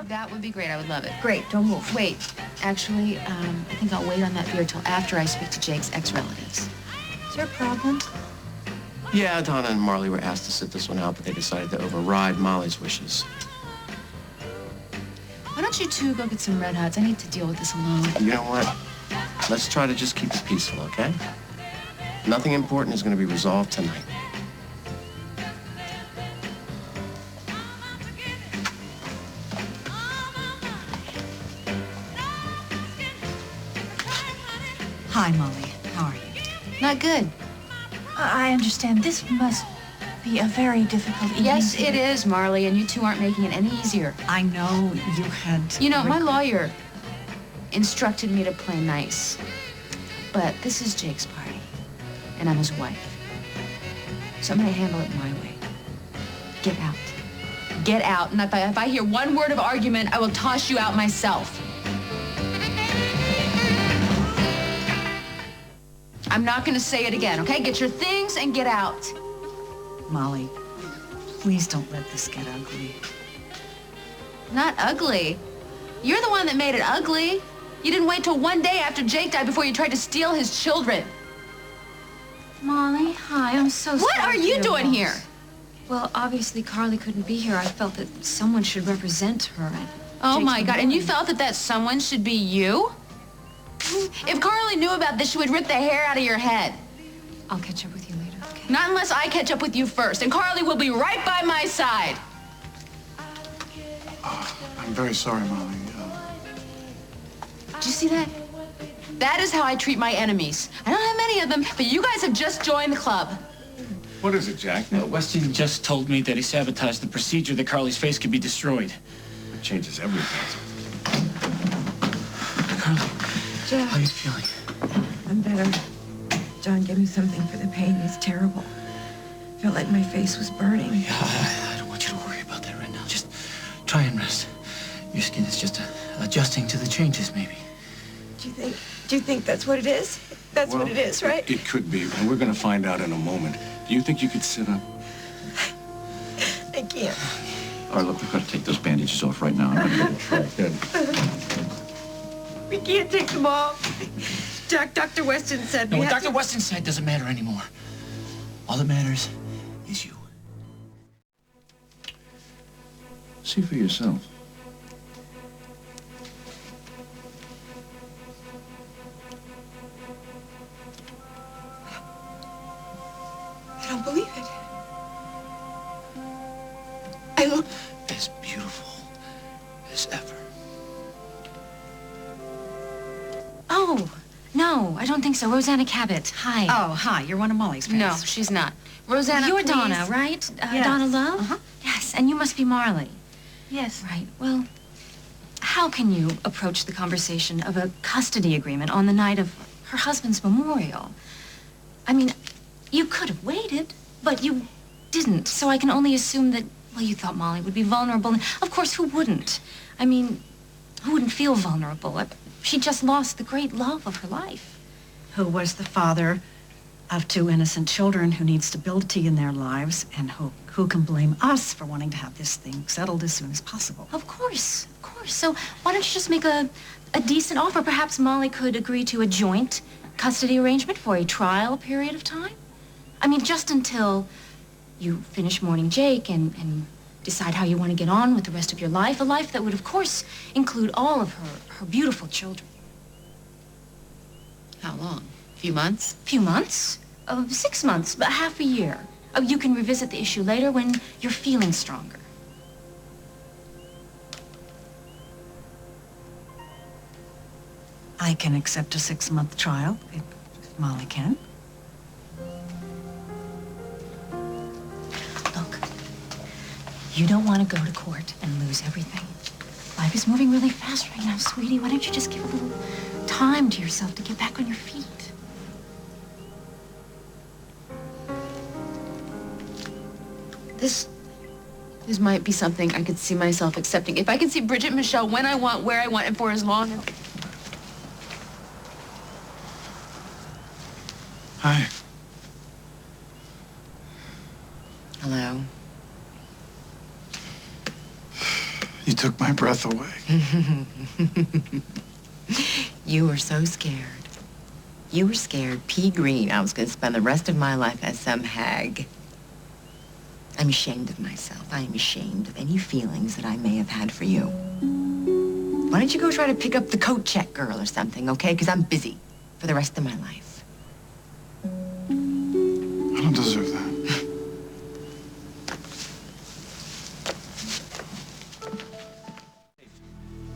That would be great. I would love it. Great. Don't move. Wait. Actually, I think I'll wait on that beer till after I speak to Jake's ex-relatives. Is there a problem? Yeah, Donna and Marley were asked to sit this one out, but they decided to override Molly's wishes. Why don't you two go get some Red Hots? I need to deal with this alone. You know what? Let's try to just keep it peaceful, okay? Nothing important is going to be resolved tonight. Hi, Molly. How are you? Not good. I understand this must be a very difficult evening. Yes, it is, Marley, and you two aren't making it any easier. I know you had... You know, my lawyer instructed me to play nice. But this is Jake's party, and I'm his wife. So I'm gonna handle it my way. Get out. Get out, and if I hear one word of argument, I will toss you out myself. I'm not gonna say it again, okay? Get your things and get out. Molly, please don't let this get ugly. Not ugly. You're the one that made it ugly. You didn't wait till one day after Jake died before you tried to steal his children. Molly, hi, I'm so sorry. What are you doing here? Well, obviously Carly couldn't be here. I felt that someone should represent her. Oh my God, and you felt that someone should be you? If Carly knew about this, she would rip the hair out of your head. I'll catch up with you later, okay? Not unless I catch up with you first, and Carly will be right by my side. I'm very sorry, Molly. Did you see that? That is how I treat my enemies. I don't have many of them, but you guys have just joined the club. What is it, Jack? Weston just told me that he sabotaged the procedure that Carly's face could be destroyed. It changes everything. Carly, Jack, how are you feeling? I'm better. John gave me something for the pain. It's terrible. Felt like my face was burning. Yeah, I don't want you to worry about that right now. Just try and rest. Your skin is just adjusting to the changes, maybe. Do you think that's what it is? That's what it is, right? It could be, and we're going to find out in a moment. Do you think you could sit up? I can't. All right, look, we've got to take those bandages off right now. I'm going to try. Good. We can't take them off. Dr. Weston said No, what Dr. Weston said doesn't matter anymore. All that matters is you. See for yourself. I don't believe it. I look As beautiful as ever. Oh, no, I don't think so. Rosanna Cabot. Hi. Oh, hi. You're one of Molly's fans. No, she's not. Rosanna, You're please. Donna, right? Yes. Donna Love? Uh-huh. Yes, and you must be Marley. Yes. Right. Well, how can you approach the conversation of a custody agreement on the night of her husband's memorial? I mean, you could have waited, but you didn't. So I can only assume that, well, you thought Molly would be vulnerable. And of course, who wouldn't? I mean, who wouldn't feel vulnerable? She just lost the great love of her life. Who was the father of two innocent children who need stability in their lives, and who can blame us for wanting to have this thing settled as soon as possible? Of course, of course. So why don't you just make a decent offer? Perhaps Molly could agree to a joint custody arrangement for a trial period of time. I mean, just until you finish mourning Jake and decide how you want to get on with the rest of your life, a life that would, of course, include all of her beautiful children. How long? A few months? Few months? 6 months, but half a year. You can revisit the issue later when you're feeling stronger. I can accept a 6-month trial, if Molly can. Look, you don't want to go to court and lose everything. Life is moving really fast right now, sweetie. Why don't you just give a little time to yourself to get back on your feet? This might be something I could see myself accepting. If I can see Bridget Michelle when I want, where I want, and for as long as... Hi. Hello. You took my breath away. You were so scared. You were scared, pea green. I was going to spend the rest of my life as some hag. I'm ashamed of myself. I am ashamed of any feelings that I may have had for you. Why don't you go try to pick up the coat check girl or something, okay? Because I'm busy for the rest of my life. I don't deserve that.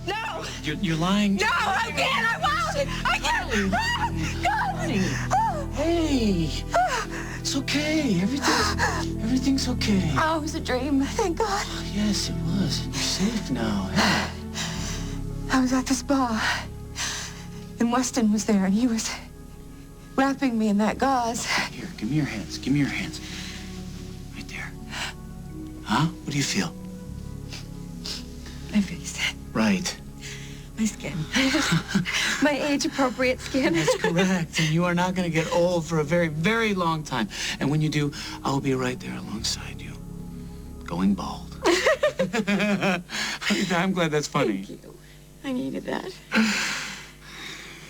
No! You're lying. No, I can't! I won't! I can't! God! Hey, it's okay. Everything's okay. Oh, it was a dream. Thank God. Yes, it was. You're safe now. Hey. I was at the spa, and Weston was there, and he was wrapping me in that gauze. Here, give me your hands. Give me your hands. Right there. Huh? What do you feel? My face. Right. My skin. My age-appropriate skin. That's correct. And you are not going to get old for a very, very long time. And when you do, I'll be right there alongside you, going bald. I'm glad that's funny. Thank you. I needed that. I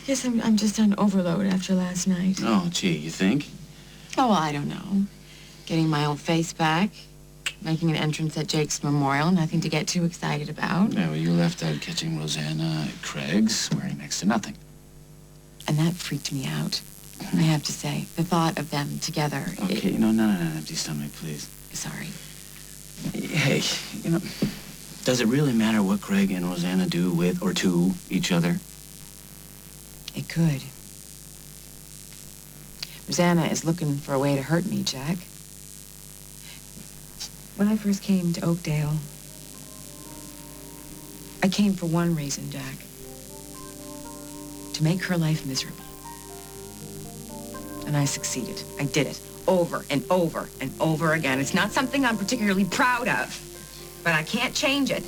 guess I'm just on overload after last night. Oh, gee, you think? Oh, well, I don't know. Getting my old face back, making an entrance at Jake's memorial, nothing to get too excited about. Yeah, well, you left out catching Rosanna at Craig's, swearing next to nothing. And that freaked me out, I have to say. The thought of them together. Okay, no, not an empty stomach, please. Sorry. Hey, does it really matter what Craig and Rosanna do with or to each other? It could. Rosanna is looking for a way to hurt me, Jack. When I first came to Oakdale, I came for one reason, Jack. To make her life miserable. And I succeeded. I did it over and over and over again. It's not something I'm particularly proud of, but I can't change it.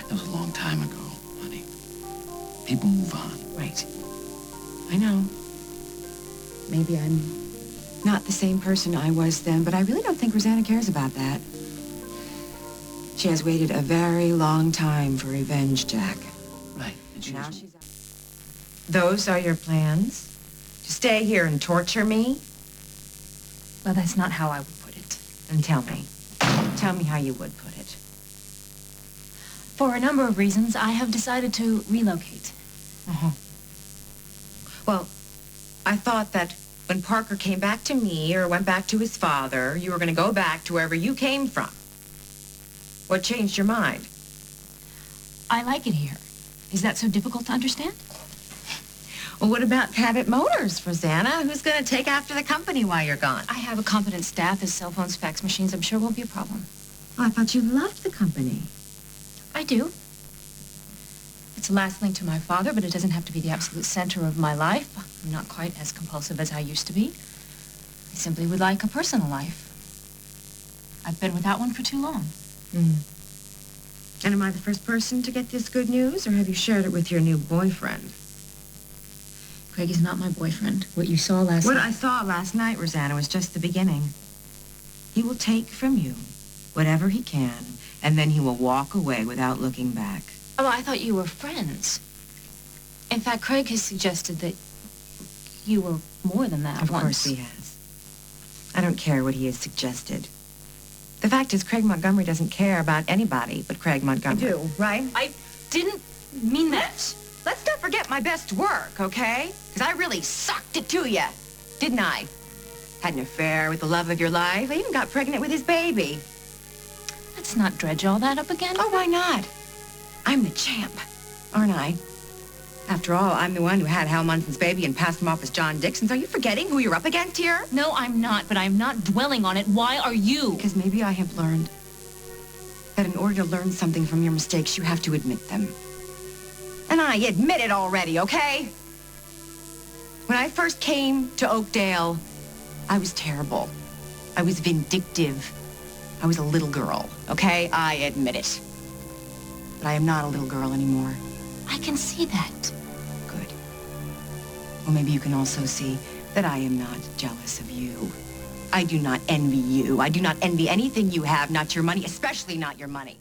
That was a long time ago, honey. People move on. Right. I know. Maybe I'm not the same person I was then, but I really don't think Rosanna cares about that. She has waited a very long time for revenge, Jack. Right. And Now she's out. Those are your plans? To stay here and torture me? Well, that's not how I would put it. And tell me. Tell me how you would put it. For a number of reasons, I have decided to relocate. Uh-huh. Well, I thought that when Parker came back to me or went back to his father, you were going to go back to wherever you came from. What changed your mind? I like it here. Is that so difficult to understand? Well, what about Cabot Motors, Rosanna? Who's going to take after the company while you're gone? I have a competent staff. His cell phones, fax machines, I'm sure won't be a problem. Oh, I thought you loved the company. I do. It's the last link to my father, but it doesn't have to be the absolute center of my life. I'm not quite as compulsive as I used to be. I simply would like a personal life. I've been without one for too long. And am I the first person to get this good news, or have you shared it with your new boyfriend? Craig is not my boyfriend. What you saw last What night... I saw last night, Rosanna, was just the beginning. He will take from you whatever he can, and then he will walk away without looking back. Oh, I thought you were friends. In fact, Craig has suggested that you were more than that Of once. course he has. I don't care what he has suggested. The fact is, Craig Montgomery doesn't care about anybody but Craig Montgomery. Right? I didn't mean that. Let's not forget my best work, okay? Because I really sucked it to you, didn't I? Had an affair with the love of your life. I even got pregnant with his baby. Let's not dredge all that up again. Oh, why not? I'm the champ, aren't I? After all, I'm the one who had Hal Munson's baby and passed him off as John Dixon's. Are you forgetting who you're up against here? No, I'm not, but I'm not dwelling on it. Why are you? Because maybe I have learned that in order to learn something from your mistakes, you have to admit them. And I admit it already, okay? When I first came to Oakdale, I was terrible. I was vindictive. I was a little girl, okay? I admit it. But I am not a little girl anymore. I can see that. Good. Well, maybe you can also see that I am not jealous of you. I do not envy you. I do not envy anything you have, not your money, especially not your money.